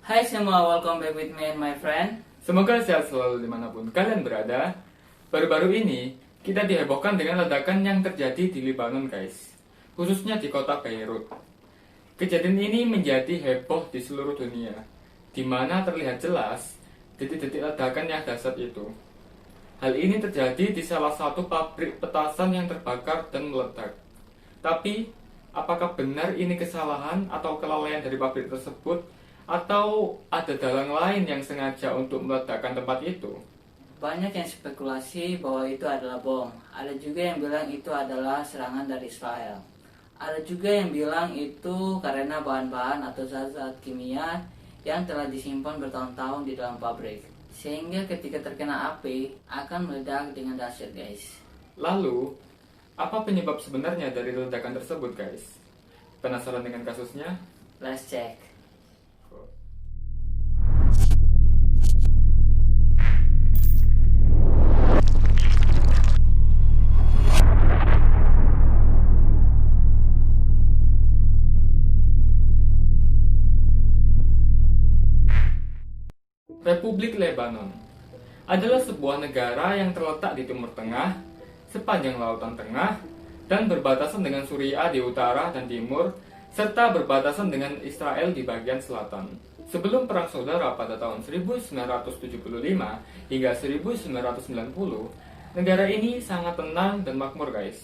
Hai semua, welcome back with me and my friend. Semoga sehat selalu dimanapun kalian berada. Baru-baru ini, kita dihebohkan dengan ledakan yang terjadi di Lebanon, guys. Khususnya di kota Beirut. Kejadian ini menjadi heboh di seluruh dunia, di mana terlihat jelas detik-detik ledakan yang dahsyat itu. Hal ini terjadi di salah satu pabrik petasan yang terbakar dan meledak. Tapi, apakah benar ini kesalahan atau kelalaian dari pabrik tersebut, atau ada dalang lain yang sengaja untuk meledakkan tempat itu? Banyak yang spekulasi bahwa itu adalah bom. Ada juga yang bilang itu adalah serangan dari Israel. Ada juga yang bilang itu karena bahan-bahan atau zat-zat kimia yang telah disimpan bertahun-tahun di dalam pabrik. Sehingga ketika terkena api akan meledak dengan dahsyat, guys. Lalu, apa penyebab sebenarnya dari ledakan tersebut, guys? Penasaran dengan kasusnya? Let's check. Republik Lebanon adalah sebuah negara yang terletak di Timur Tengah, sepanjang Lautan Tengah, dan berbatasan dengan Suriah di utara dan timur, serta berbatasan dengan Israel di bagian selatan. Sebelum Perang Saudara pada tahun 1975 hingga 1990, negara ini sangat tenang dan makmur, guys.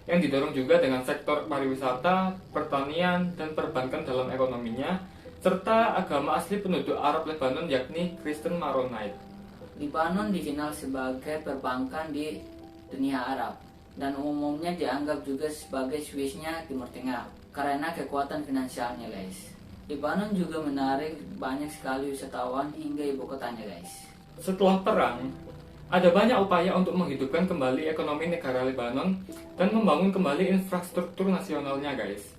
Yang didorong juga dengan sektor pariwisata, pertanian, dan perbankan dalam ekonominya, serta agama asli penduduk Arab Lebanon yakni Kristen Maronite. Lebanon dikenal sebagai perbankan di dunia Arab dan umumnya dianggap juga sebagai Swissnya Timur Tengah karena kekuatan finansialnya, guys. Lebanon juga menarik banyak sekali wisatawan hingga ibu kotanya, guys. Setelah perang, ada banyak upaya untuk menghidupkan kembali ekonomi negara Lebanon dan membangun kembali infrastruktur nasionalnya, guys.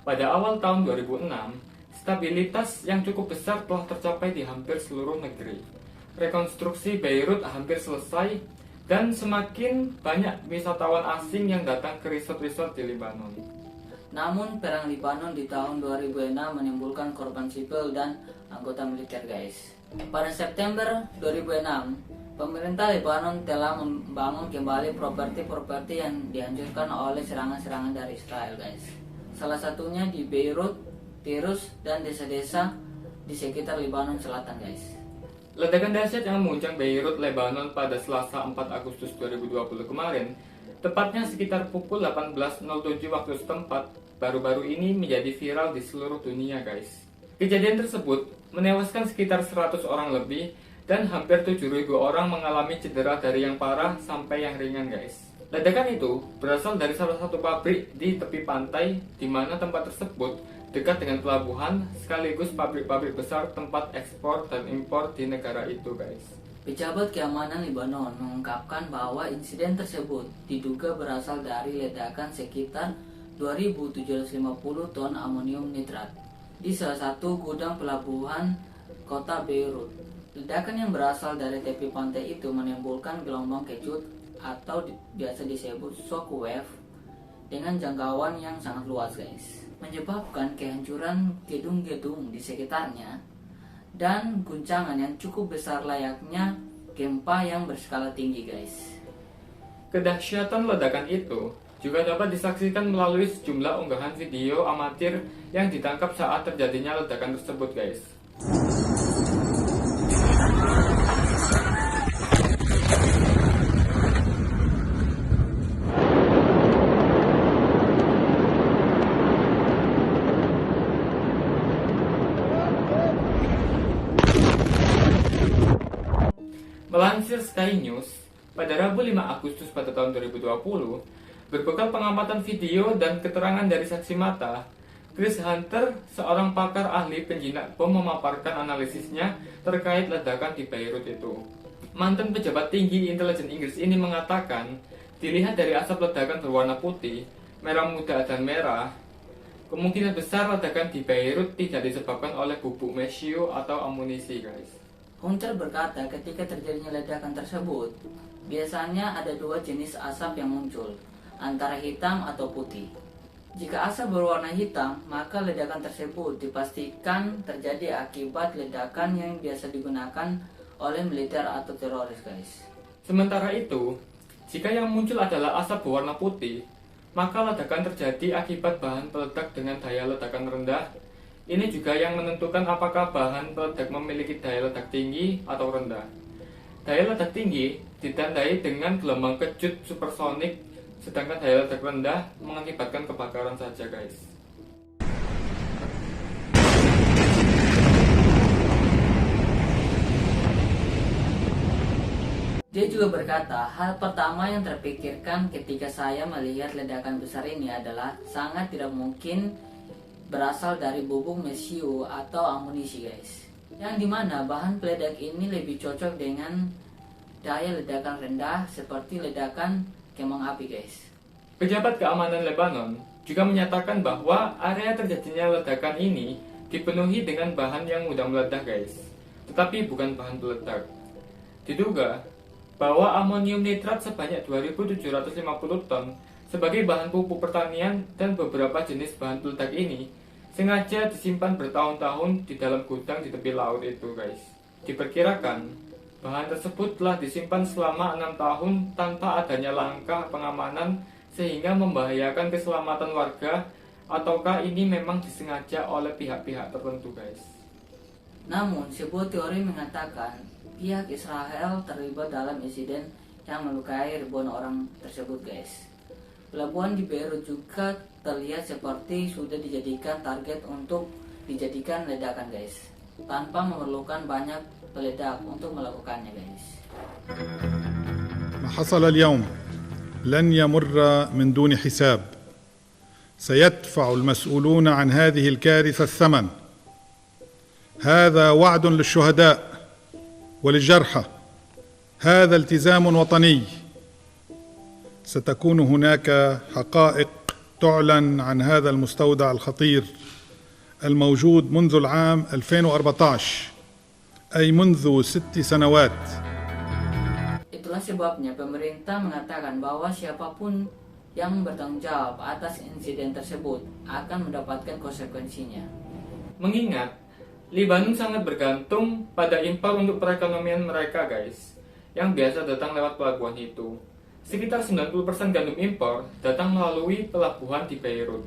Pada awal tahun 2006, stabilitas yang cukup besar telah tercapai di hampir seluruh negeri. Rekonstruksi Beirut hampir selesai dan semakin banyak wisatawan asing yang datang ke resort-resort di Lebanon. Namun perang Lebanon di tahun 2006 menimbulkan korban sipil dan anggota militer, guys. Pada September 2006, pemerintah Lebanon telah membangun kembali properti-properti yang dihancurkan oleh serangan-serangan dari Israel, guys. Salah satunya di Beirut, Tirus, dan desa-desa di sekitar Lebanon Selatan, guys. Ledakan dahsyat yang mengguncang Beirut, Lebanon pada Selasa 4 Agustus 2020 kemarin, tepatnya sekitar pukul 18.07 waktu setempat, baru-baru ini menjadi viral di seluruh dunia, guys. Kejadian tersebut menewaskan sekitar 100 orang lebih dan hampir 7.000 orang mengalami cedera dari yang parah sampai yang ringan, guys. Ledakan itu berasal dari salah satu pabrik di tepi pantai, di mana tempat tersebut dekat dengan pelabuhan sekaligus pabrik-pabrik besar tempat ekspor dan impor di negara itu, guys. Pejabat keamanan Lebanon mengungkapkan bahwa insiden tersebut diduga berasal dari ledakan sekitar 2.750 ton amonium nitrat di salah satu gudang pelabuhan kota Beirut. Ledakan yang berasal dari tepi pantai itu menimbulkan gelombang kecut atau biasa disebut shockwave dengan jangkauan yang sangat luas, guys, menyebabkan kehancuran gedung-gedung di sekitarnya dan guncangan yang cukup besar layaknya gempa yang berskala tinggi, guys. Kedahsyatan ledakan itu juga dapat disaksikan melalui sejumlah unggahan video amatir yang ditangkap saat terjadinya ledakan tersebut, guys. Melansir Sky News, pada Rabu 5 Agustus pada tahun 2020, berbekal pengamatan video dan keterangan dari saksi mata, Chris Hunter, seorang pakar ahli penjinak bom, memaparkan analisisnya terkait ledakan di Beirut itu. Mantan pejabat tinggi intelijen Inggris ini mengatakan, dilihat dari asap ledakan berwarna putih, merah muda dan merah, kemungkinan besar ledakan di Beirut tidak disebabkan oleh bubuk mesio atau amunisi, guys. Hunter berkata ketika terjadinya ledakan tersebut, biasanya ada dua jenis asap yang muncul, antara hitam atau putih. Jika asap berwarna hitam, maka ledakan tersebut dipastikan terjadi akibat ledakan yang biasa digunakan oleh militer atau teroris, guys. Sementara itu, jika yang muncul adalah asap berwarna putih, maka ledakan terjadi akibat bahan peledak dengan daya ledakan rendah. Ini juga yang menentukan apakah bahan peledak memiliki daya ledak tinggi atau rendah. Daya ledak tinggi ditandai dengan gelombang kejut supersonik, sedangkan daya ledak rendah mengakibatkan kebakaran saja, guys. Dia juga berkata, hal pertama yang terpikirkan ketika saya melihat ledakan besar ini adalah sangat tidak mungkin berasal dari bubuk mesiu atau amunisi, guys. Yang dimana bahan peledak ini lebih cocok dengan daya ledakan rendah seperti ledakan kembang api, guys. Pejabat keamanan Lebanon juga menyatakan bahwa area terjadinya ledakan ini dipenuhi dengan bahan yang mudah meledak, guys, tetapi bukan bahan peledak. Diduga bahwa amonium nitrat sebanyak 2.750 ton sebagai bahan pupuk pertanian dan beberapa jenis bahan peledak ini sengaja disimpan bertahun-tahun di dalam gudang di tepi laut itu, guys. Diperkirakan bahan tersebut telah disimpan selama 6 tahun tanpa adanya langkah pengamanan sehingga membahayakan keselamatan warga, ataukah ini memang disengaja oleh pihak-pihak tertentu, guys. Namun, sebuah teori mengatakan pihak Israel terlibat dalam insiden yang melukai ribuan orang tersebut, guys. Pelabuhan di Beirut juga terlihat seperti sudah dijadikan target untuk dijadikan ledakan, guys, tanpa memerlukan banyak peledak untuk melakukannya, guys. ما حصل اليوم لن يمر من دون حساب. سيدفع المسؤولون عن هذه الكارثة الثمن. هذا وعد للشهداء وللجرحى. هذا التزام وطني. ستكون هناك حقائق تعلن عن هذا المستودع الخطير الموجود منذ العام 2014، أي منذ 6 سنوات. Itulah sebabnya pemerintah mengatakan bahwa siapapun yang bertanggung jawab atas insiden tersebut akan mendapatkan konsekuensinya. Mengingat Lebanon sangat bergantung pada impor untuk perekonomian mereka, guys, yang biasa datang lewat pelabuhan itu. Sekitar 90% gandum impor datang melalui pelabuhan di Beirut,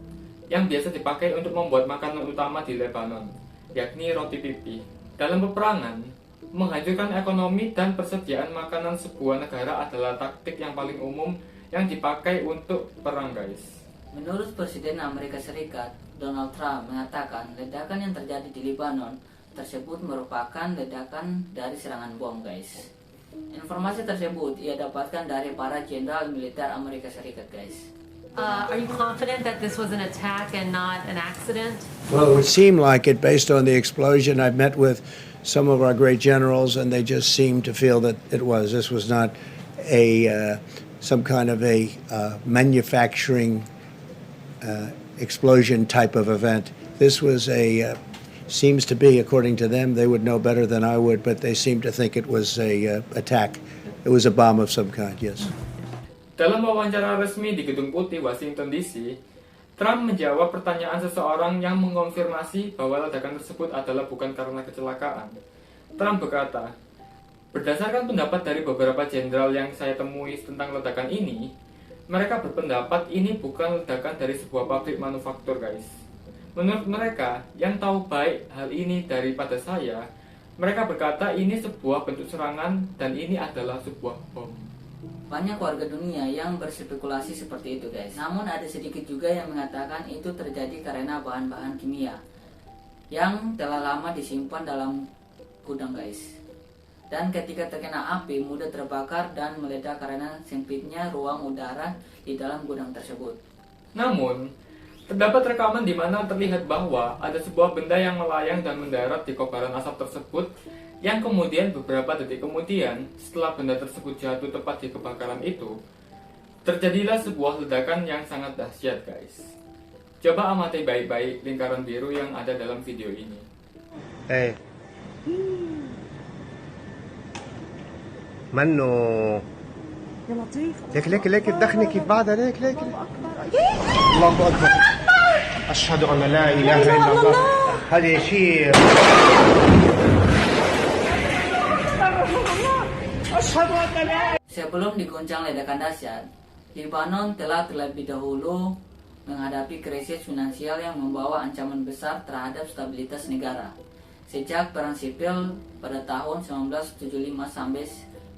yang biasa dipakai untuk membuat makanan utama di Lebanon, yakni roti pipi. Dalam peperangan, menghancurkan ekonomi dan persediaan makanan sebuah negara adalah taktik yang paling umum yang dipakai untuk perang, guys. Menurut Presiden Amerika Serikat, Donald Trump mengatakan ledakan yang terjadi di Lebanon tersebut merupakan ledakan dari serangan bom, guys. Informasi tersebut ia dapatkan dari para jenderal militer Amerika Serikat, guys. Are you confident that this was an attack and not an accident? Well, it would seem like it based on the explosion. I've met with some of our great generals, and they just seemed to feel that it was. This was not some kind of a manufacturing explosion type of event. This was seems to be, according to them, they would know better than I would, but they seem to think it was a attack. It was a bomb of some kind, yes. Dalam wawancara resmi di Gedung Putih, Washington DC, Trump menjawab pertanyaan seseorang yang mengonfirmasi bahwa ledakan tersebut adalah bukan karena kecelakaan. Trump berkata, berdasarkan pendapat dari beberapa jenderal yang saya temui tentang ledakan ini, mereka berpendapat ini bukan ledakan dari sebuah pabrik manufaktur, guys. Menurut mereka, yang tahu baik hal ini daripada saya, mereka berkata ini sebuah bentuk serangan dan ini adalah sebuah bom. Banyak warga dunia yang berspekulasi seperti itu, guys. Namun ada sedikit juga yang mengatakan itu terjadi karena bahan-bahan kimia yang telah lama disimpan dalam gudang, guys. Dan ketika terkena api mudah terbakar dan meledak karena sempitnya ruang udara di dalam gudang tersebut. Namun, terdapat rekaman di mana terlihat bahwa ada sebuah benda yang melayang dan mendarat di kobaran asap tersebut, yang kemudian beberapa detik kemudian setelah benda tersebut jatuh tepat di kebakaran itu, terjadilah sebuah ledakan yang sangat dahsyat, guys. Coba amati baik-baik lingkaran biru yang ada dalam video ini. منه يا لطيف. ليك تدخني كيف بعدها ليك الله اكبر اشهد ان لا اله الا الله هذا شيء Sebelum diguncang ledakan dahsyat, Lebanon telah terlebih dahulu menghadapi krisis finansial yang membawa ancaman besar terhadap stabilitas negara. Sejak Perang Sipil pada tahun 1975 sampai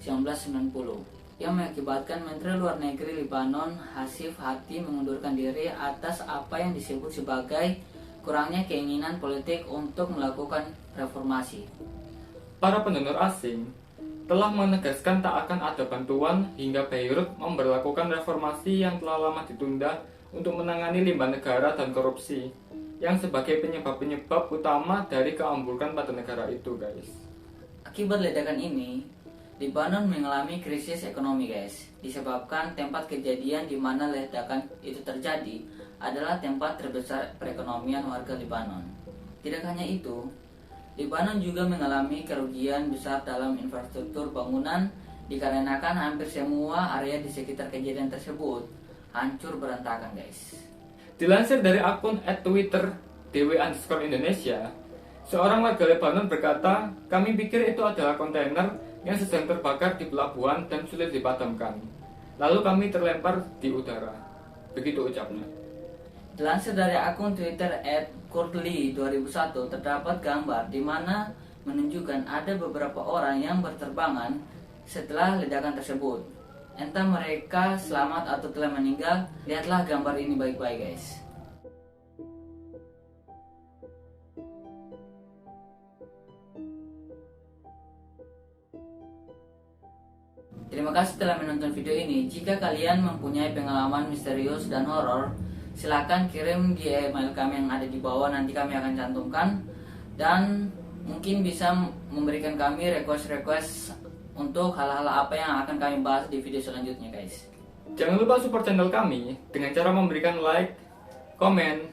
1990, yang mengakibatkan Menteri Luar Negeri Lebanon Hasif Hati mengundurkan diri atas apa yang disebut sebagai kurangnya keinginan politik untuk melakukan reformasi. Para pendonor asing telah menegaskan tak akan ada bantuan hingga Beirut memberlakukan reformasi yang telah lama ditunda untuk menangani limbah negara dan korupsi yang sebagai penyebab-penyebab utama dari keamburan pada negara itu, guys. Akibat ledakan ini, Lebanon mengalami krisis ekonomi, guys, disebabkan tempat kejadian di mana ledakan itu terjadi adalah tempat terbesar perekonomian warga Lebanon. Tidak hanya itu, Lebanon juga mengalami kerugian besar dalam infrastruktur bangunan dikarenakan hampir semua area di sekitar kejadian tersebut hancur berantakan, guys. Dilansir dari akun @Twitter @dw_Indonesia, seorang warga Lebanon berkata, "Kami pikir itu adalah kontainer yang sedang terbakar di pelabuhan dan sulit dipadamkan. Lalu kami terlempar di udara." Begitu ucapnya. Dilansir dari akun Twitter @Kurtli2001 terdapat gambar di mana menunjukkan ada beberapa orang yang berterbangan setelah ledakan tersebut. Entah mereka selamat atau telah meninggal, lihatlah gambar ini baik-baik, guys. Terima kasih telah menonton video ini. Jika kalian mempunyai pengalaman misterius dan horor, silakan kirim di email kami yang ada di bawah, nanti kami akan cantumkan. Dan mungkin bisa memberikan kami request untuk hal-hal apa yang akan kami bahas di video selanjutnya, guys. Jangan lupa support channel kami dengan cara memberikan like, komen,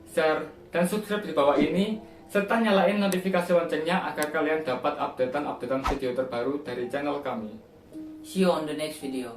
share, dan subscribe di bawah ini, serta nyalain notifikasi loncengnya agar kalian dapat updatean video terbaru dari channel kami. See you on the next video.